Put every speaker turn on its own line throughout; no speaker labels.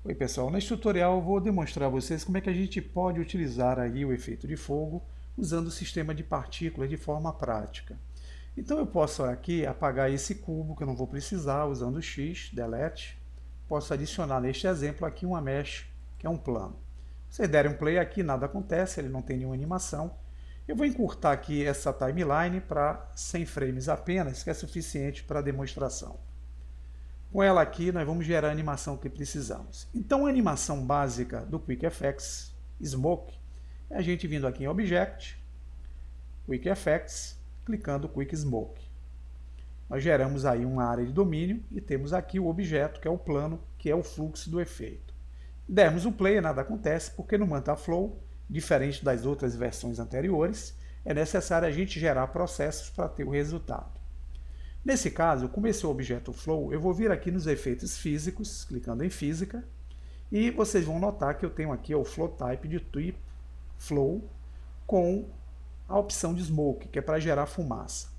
Oi pessoal, neste tutorial eu vou demonstrar a vocês como é que a gente pode utilizar aí o efeito de fogo usando o sistema de partículas de forma prática. Então eu posso aqui apagar esse cubo que eu não vou precisar usando o X, Delete. Posso adicionar neste exemplo aqui uma mesh, que é um plano. Se vocês derem um play aqui, nada acontece, ele não tem nenhuma animação. Eu vou encurtar aqui essa timeline para 100 frames apenas, que é suficiente para a demonstração. Com ela aqui, nós vamos gerar a animação que precisamos. Então, a animação básica do Quick Effects Smoke é a gente vindo aqui em Object, Quick Effects, clicando Quick Smoke. Nós geramos aí uma área de domínio e temos aqui o objeto, que é o plano, que é o fluxo do efeito. Dermos o play, nada acontece, porque no MantaFlow, diferente das outras versões anteriores, é necessário a gente gerar processos para ter o resultado. Nesse caso, como esse é o objeto Flow, eu vou vir aqui nos efeitos físicos, clicando em Física, e vocês vão notar que eu tenho aqui o Flow Type de Type Flow com a opção de Smoke, que é para gerar fumaça.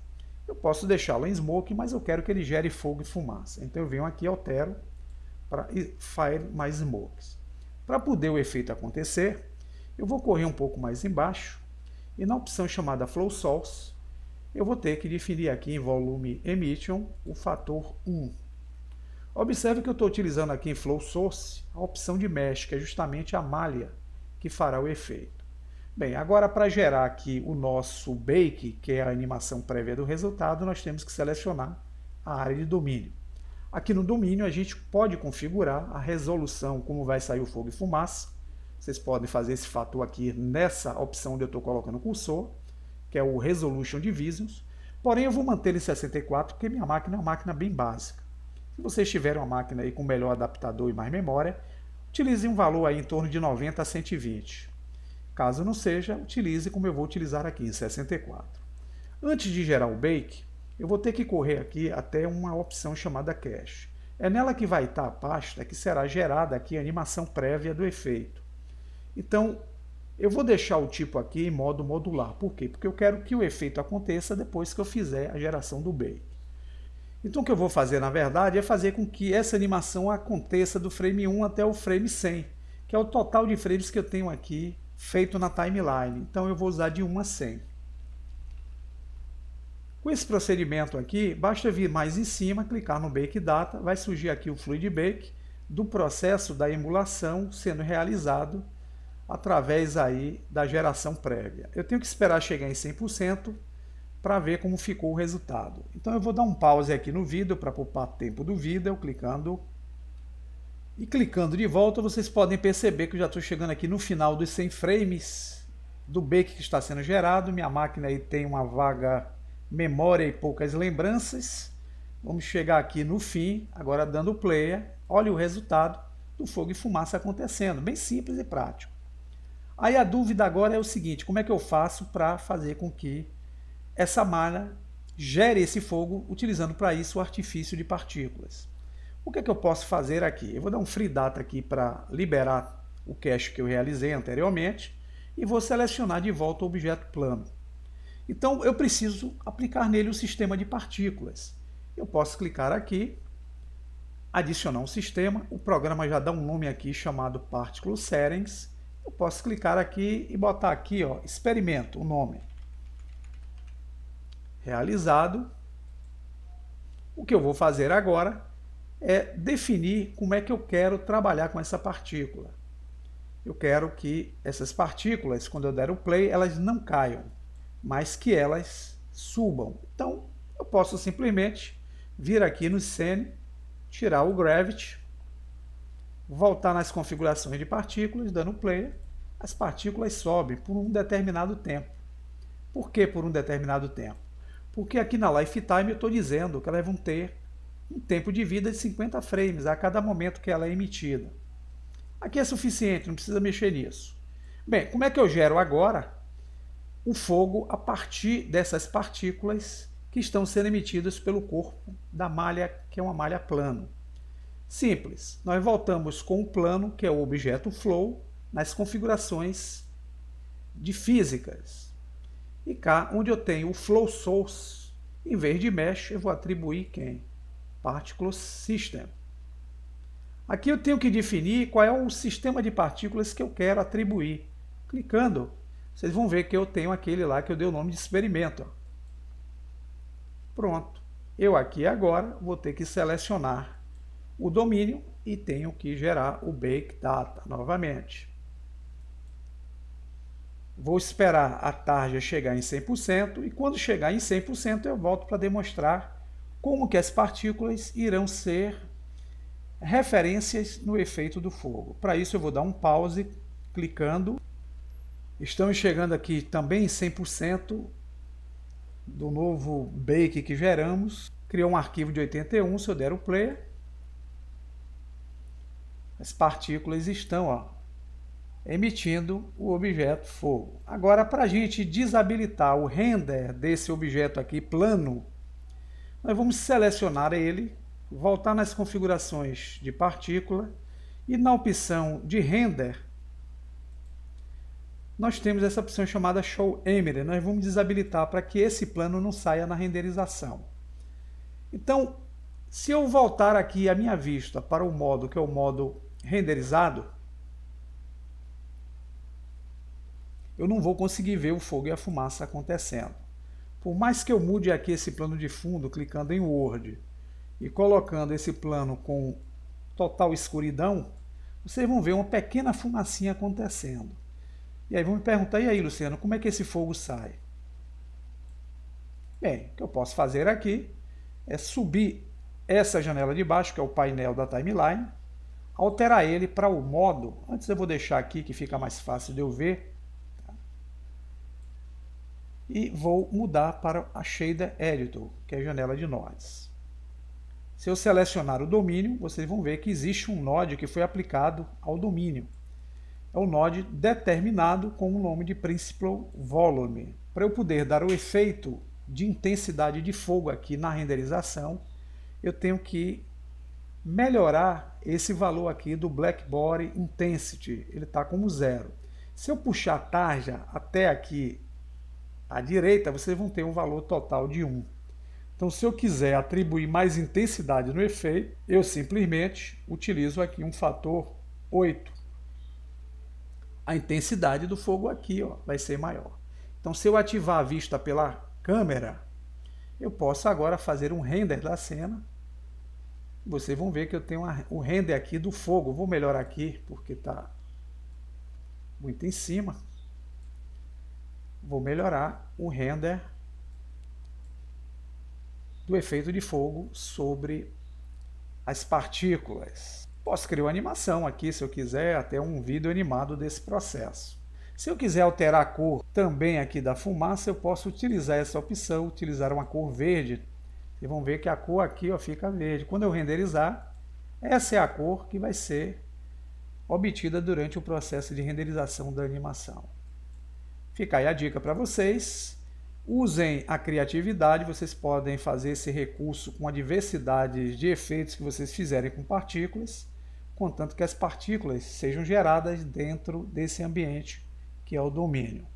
Eu posso deixá-lo em Smoke, mas eu quero que ele gere fogo e fumaça. Então eu venho aqui e altero para Fire mais Smokes. Para poder o efeito acontecer, eu vou correr um pouco mais embaixo e na opção chamada Flow Source, eu vou ter que definir aqui em Volume Emission o fator 1. Observe que eu estou utilizando aqui em Flow Source a opção de Mesh, que é justamente a malha que fará o efeito. Bem, agora para gerar aqui o nosso Bake, que é a animação prévia do resultado, nós temos que selecionar a área de domínio. Aqui no domínio a gente pode configurar a resolução, como vai sair o fogo e fumaça. Vocês podem fazer esse fator aqui nessa opção onde eu estou colocando o cursor, que é o Resolution Divisions, porém eu vou manter em 64 porque minha máquina é uma máquina bem básica. Se vocês tiverem uma máquina aí com melhor adaptador e mais memória, utilize um valor aí em torno de 90 a 120. Caso não seja, utilize como eu vou utilizar aqui em 64. Antes de gerar o Bake, eu vou ter que correr aqui até uma opção chamada Cache. É nela que vai estar a pasta que será gerada aqui a animação prévia do efeito. Então, eu vou deixar o tipo aqui em modo modular. Por quê? Porque eu quero que o efeito aconteça depois que eu fizer a geração do Bake. Então o que eu vou fazer, na verdade, é fazer com que essa animação aconteça do frame 1 até o frame 100, que é o total de frames que eu tenho aqui feito na timeline. Então eu vou usar de 1 a 100. Com esse procedimento aqui, basta vir mais em cima, clicar no Bake Data, vai surgir aqui o Fluid Bake do processo da emulação sendo realizado através aí da geração prévia. Eu tenho que esperar chegar em 100% para ver como ficou o resultado. Então eu vou dar um pause aqui no vídeo para poupar tempo do vídeo, clicando. E clicando de volta, vocês podem perceber que eu já estou chegando aqui no final dos 100 frames do bake que está sendo gerado. Minha máquina aí tem uma vaga memória e poucas lembranças. Vamos chegar aqui no fim, agora dando play. Olha o resultado do fogo e fumaça acontecendo, bem simples e prático. Aí a dúvida agora é o seguinte, como é que eu faço para fazer com que essa malha gere esse fogo utilizando para isso o artifício de partículas? O que é que eu posso fazer aqui? Eu vou dar um free data aqui para liberar o cache que eu realizei anteriormente e vou selecionar de volta o objeto plano. Então eu preciso aplicar nele o sistema de partículas. Eu posso clicar aqui, adicionar um sistema, o programa já dá um nome aqui chamado Particle Settings. Eu posso clicar aqui e botar aqui, ó, experimento, o nome. Realizado. O que eu vou fazer agora é definir como é que eu quero trabalhar com essa partícula. Eu quero que essas partículas, quando eu der o play, elas não caiam, mas que elas subam. Então, eu posso simplesmente vir aqui no Scene, tirar o Gravity, voltar nas configurações de partículas, dando play, as partículas sobem por um determinado tempo. Por que por um determinado tempo? Porque aqui na Lifetime eu estou dizendo que elas vão ter um tempo de vida de 50 frames a cada momento que ela é emitida. Aqui é suficiente, não precisa mexer nisso. Bem, como é que eu gero agora o fogo a partir dessas partículas que estão sendo emitidas pelo corpo da malha, que é uma malha plano? Simples, nós voltamos com o plano, que é o objeto Flow, nas configurações de físicas. E cá, onde eu tenho o Flow Source, em vez de Mesh, eu vou atribuir quem? Particle System. Aqui eu tenho que definir qual é o sistema de partículas que eu quero atribuir. Clicando, vocês vão ver que eu tenho aquele lá que eu dei o nome de experimento. Pronto. Eu aqui agora vou ter que selecionar o domínio e tenho que gerar o Bake Data novamente. Vou esperar a tarja chegar em 100% e quando chegar em 100% eu volto para demonstrar como que as partículas irão ser referências no efeito do fogo. Para isso eu vou dar um pause clicando. Estamos chegando aqui também em 100% do novo bake que geramos. Criou um arquivo de 81, se eu der o play, as partículas estão emitindo o objeto fogo. Agora, para a gente desabilitar o render desse objeto aqui plano, nós vamos selecionar ele, voltar nas configurações de partícula e na opção de render, nós temos essa opção chamada Show Emery. Nós vamos desabilitar para que esse plano não saia na renderização. Então, se eu voltar aqui a minha vista para o modo que é o modo renderizado, eu não vou conseguir ver o fogo e a fumaça acontecendo. Por mais que eu mude aqui esse plano de fundo, clicando em Word e colocando esse plano com total escuridão, vocês vão ver uma pequena fumacinha acontecendo. E aí vão me perguntar, e aí, Luciano, como é que esse fogo sai? Bem, o que eu posso fazer aqui é subir essa janela de baixo, que é o painel da timeline, alterar ele para o modo, antes eu vou deixar aqui que fica mais fácil de eu ver, tá? E vou mudar para a Shader Editor, que é a janela de nodes. Se eu selecionar o domínio, vocês vão ver que existe um node que foi aplicado ao domínio. É o node determinado com o nome de Principal Volume. Para eu poder dar o efeito de intensidade de fogo aqui na renderização, eu tenho que melhorar esse valor aqui do Black Body Intensity. Ele está como 0. Se eu puxar a tarja até aqui à direita, vocês vão ter um valor total de 1. Então, se eu quiser atribuir mais intensidade no efeito, eu simplesmente utilizo aqui um fator 8. A intensidade do fogo aqui vai ser maior. Então, se eu ativar a vista pela câmera, eu posso agora fazer um render da cena. Vocês vão ver que eu tenho o render aqui do fogo. Vou melhorar aqui, porque está muito em cima. Vou melhorar o render do efeito de fogo sobre as partículas. Posso criar uma animação aqui, se eu quiser, até um vídeo animado desse processo. Se eu quiser alterar a cor também aqui da fumaça, eu posso utilizar essa opção, utilizar uma cor verde. Vocês vão ver que a cor aqui fica verde. Quando eu renderizar, essa é a cor que vai ser obtida durante o processo de renderização da animação. Fica aí a dica para vocês. Usem a criatividade, vocês podem fazer esse recurso com a diversidade de efeitos que vocês fizerem com partículas, contanto que as partículas sejam geradas dentro desse ambiente que é o domínio.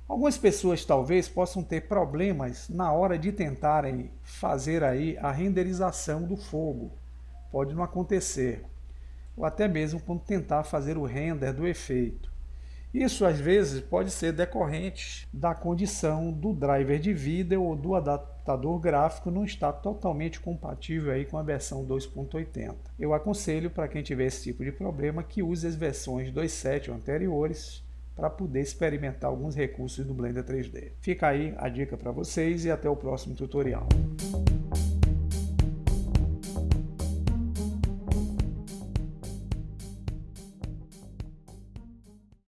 Algumas pessoas talvez possam ter problemas na hora de tentarem fazer aí a renderização do fogo. Pode não acontecer. Ou até mesmo quando tentar fazer o render do efeito. Isso às vezes pode ser decorrente da condição do driver de vídeo ou do adaptador gráfico não estar totalmente compatível aí com a versão 2.80. Eu aconselho para quem tiver esse tipo de problema que use as versões 2.7 ou anteriores para poder experimentar alguns recursos do Blender 3D. Fica aí a dica para vocês e até o próximo tutorial.